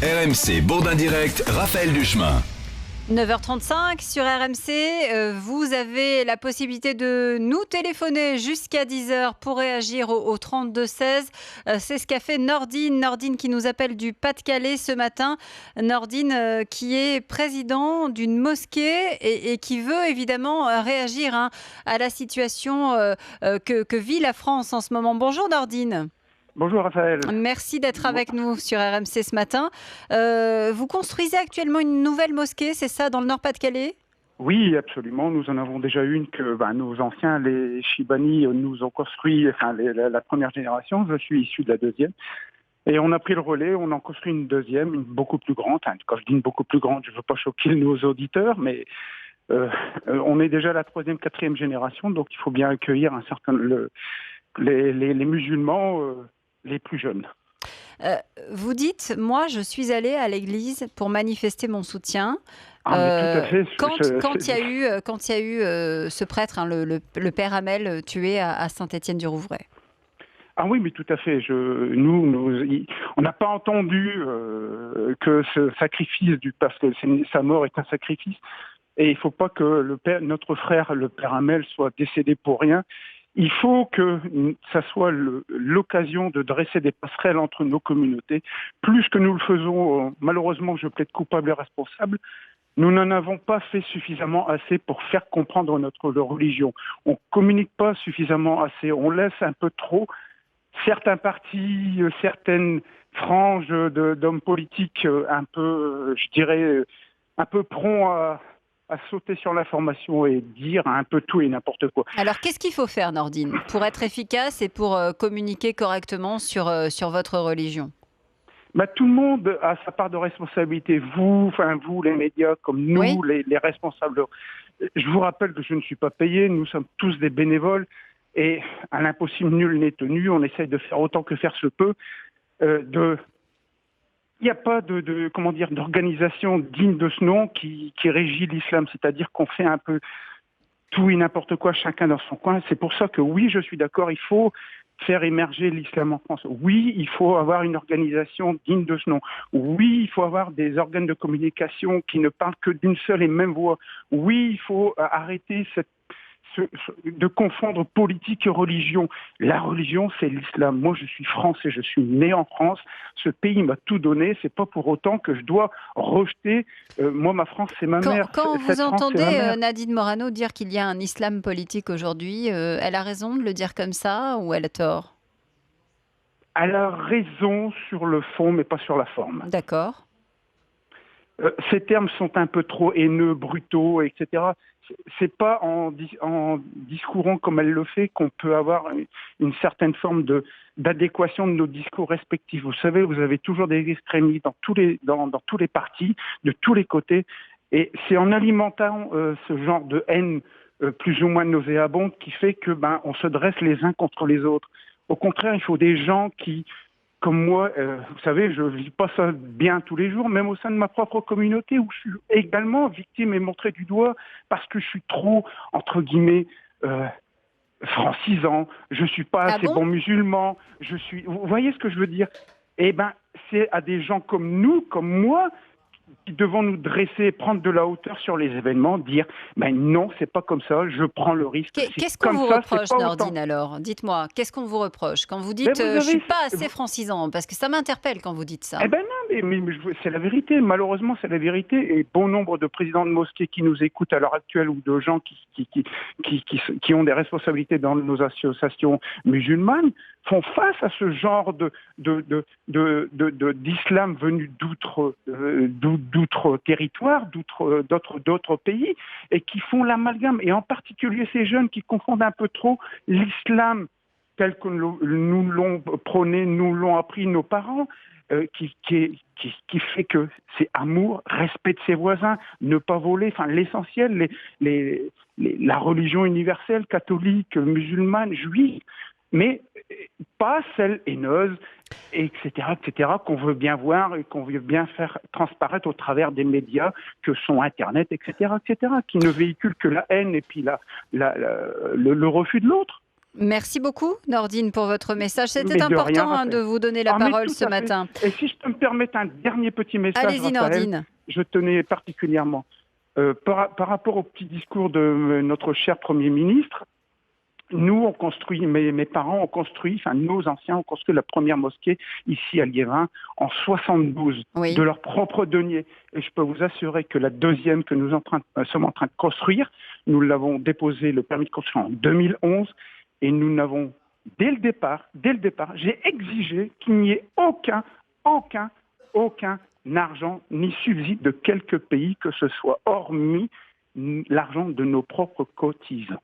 RMC Bourdin Direct, Raphaël Duchemin. 9h35 sur RMC, vous avez la possibilité de nous téléphoner jusqu'à 10h pour réagir au 32-16. C'est ce qu'a fait Nordine. Nordine qui nous appelle du Pas-de-Calais ce matin. Nordine qui est président d'une mosquée et qui veut évidemment réagir à la situation que vit la France en ce moment. Bonjour Nordine. Bonjour Raphaël. Merci d'être avec nous sur RMC ce matin. Vous construisez actuellement une nouvelle mosquée, c'est ça, dans le Nord-Pas-de-Calais ? Oui, absolument. Nous en avons déjà une que nos anciens, les Chibani, nous ont construit, la première génération. Je suis issu de la deuxième. Et on a pris le relais, on en construit une deuxième, une beaucoup plus grande. Quand je dis une beaucoup plus grande, je ne veux pas choquer nos auditeurs, mais on est déjà la troisième, quatrième génération, donc il faut bien accueillir les musulmans les plus jeunes. Vous dites, moi je suis allée à l'église pour manifester mon soutien. Tout à fait. Quand il y a eu ce prêtre, le père Hamel, tué à Saint-Étienne-du-Rouvray. Ah oui, mais tout à fait. On n'a pas entendu que ce sacrifice, parce que sa mort est un sacrifice, et il ne faut pas que notre frère, le père Hamel, soit décédé pour rien. Il faut que ça soit l'occasion de dresser des passerelles entre nos communautés. Plus que nous le faisons, malheureusement, je plaide coupable et responsable, nous n'en avons pas fait suffisamment assez pour faire comprendre notre religion. On ne communique pas suffisamment assez, on laisse un peu trop certains partis, certaines franges d'hommes politiques un peu, je dirais, un peu prompts à sauter sur l'information et dire un peu tout et n'importe quoi. Alors, qu'est-ce qu'il faut faire, Nordine, pour être efficace et pour communiquer correctement sur votre religion ? Tout le monde a sa part de responsabilité. Vous, les médias, comme nous, oui. les responsables. Je vous rappelle que je ne suis pas payé, nous sommes tous des bénévoles et à l'impossible, nul n'est tenu. On essaye de faire autant que faire se peut. Il n'y a pas d'organisation digne de ce nom qui régit l'islam, c'est-à-dire qu'on fait un peu tout et n'importe quoi, chacun dans son coin. C'est pour ça que oui, je suis d'accord, il faut faire émerger l'islam en France. Oui, il faut avoir une organisation digne de ce nom. Oui, il faut avoir des organes de communication qui ne parlent que d'une seule et même voix. Oui, il faut arrêter de confondre politique et religion. La religion, c'est l'islam. Moi, je suis français, je suis né en France. Ce pays m'a tout donné. C'est pas pour autant que je dois rejeter. Moi, ma France, c'est ma mère. Quand vous entendez Nadine Morano dire qu'il y a un islam politique aujourd'hui, elle a raison de le dire comme ça ou elle a tort ? Elle a raison sur le fond, mais pas sur la forme. D'accord. Ces termes sont un peu trop haineux, brutaux, etc. C'est pas en discourant comme elle le fait qu'on peut avoir une certaine forme d'adéquation de nos discours respectifs. Vous savez, vous avez toujours des extrémistes dans tous les partis, de tous les côtés, et c'est en alimentant ce genre de haine plus ou moins nauséabonde qui fait que on se dresse les uns contre les autres. Au contraire, il faut des gens qui, comme moi, vous savez, je ne vis pas ça bien tous les jours, même au sein de ma propre communauté où je suis également victime et montré du doigt parce que je suis trop, entre guillemets, francisant, je ne suis pas assez bon musulman, vous voyez ce que je veux dire ? C'est à des gens comme nous, comme moi, qui devons nous dresser, prendre de la hauteur sur les événements, dire non, c'est pas comme ça, je prends le risque. Qu'est-ce qu'on vous reproche, Nordine, alors ? Dites-moi, qu'est-ce qu'on vous reproche quand vous dites je suis pas assez francisant ? Parce que ça m'interpelle quand vous dites ça. Non, mais c'est la vérité. Malheureusement, c'est la vérité. Et bon nombre de présidents de mosquées qui nous écoutent à l'heure actuelle ou de gens qui ont des responsabilités dans nos associations musulmanes font face à ce genre d'islam venu d'autres territoires, d'autres pays, et qui font l'amalgame. Et en particulier ces jeunes qui confondent un peu trop l'islam tel que nous l'ont prôné, nous l'ont appris nos parents, qui fait que c'est amour, respect de ses voisins, ne pas voler, l'essentiel, la religion universelle, catholique, musulmane, juive, mais pas celle haineuse, etc., qu'on veut bien voir et qu'on veut bien faire transparaître au travers des médias que sont Internet, etc., qui ne véhiculent que la haine et puis le refus de l'autre. Merci beaucoup, Nordine, pour votre message. C'était Mais de rien, important Raphaël. de vous donner la Mais parole tout ce à fait. matin. Et si je peux me permettre un dernier petit message, Allez-y, Raphaël, Nordine. je tenais particulièrement par rapport au petit discours de notre cher Premier ministre. Nous, on construit, mes parents ont construit, enfin nos anciens ont construit la première mosquée ici à Liévin en 72 Oui. de leurs propres deniers. Et je peux vous assurer que la deuxième que nous sommes en train de construire, nous l'avons déposé le permis de construire en 2011 et nous n'avons dès le départ, j'ai exigé qu'il n'y ait aucun argent ni subside de quelque pays que ce soit, hormis l'argent de nos propres cotisants.